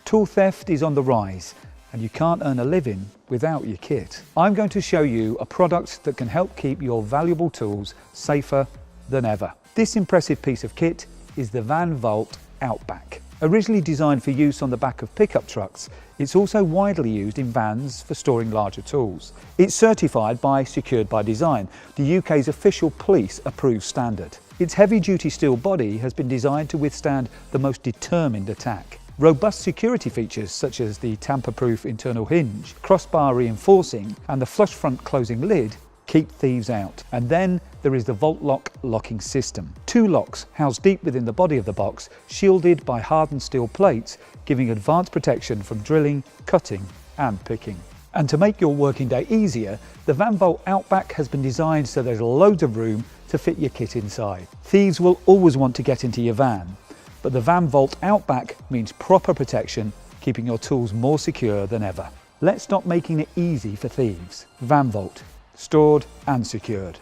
Tool theft is on the rise, and you can't earn a living without your kit. I'm going to show you a product that can help keep your valuable tools safer than ever. This impressive piece of kit is the Vault Outback. Originally designed for use on the back of pickup trucks, it's also widely used in vans for storing larger tools. It's certified by Secured by Design, the UK's official police approved standard. Its heavy-duty steel body has been designed to withstand the most determined attack. Robust security features such as the tamper-proof internal hinge, crossbar reinforcing and the flush front closing lid keep thieves out. And then there is the Vault Lock locking system. 2 locks housed deep within the body of the box, shielded by hardened steel plates, giving advanced protection from drilling, cutting and picking. And to make your working day easier, the Vault Outback has been designed so there's loads of room to fit your kit inside. Thieves will always want to get into your van, but the Vault Outback means proper protection, keeping your tools more secure than ever. Let's stop making it easy for thieves. Vault, stored and secured.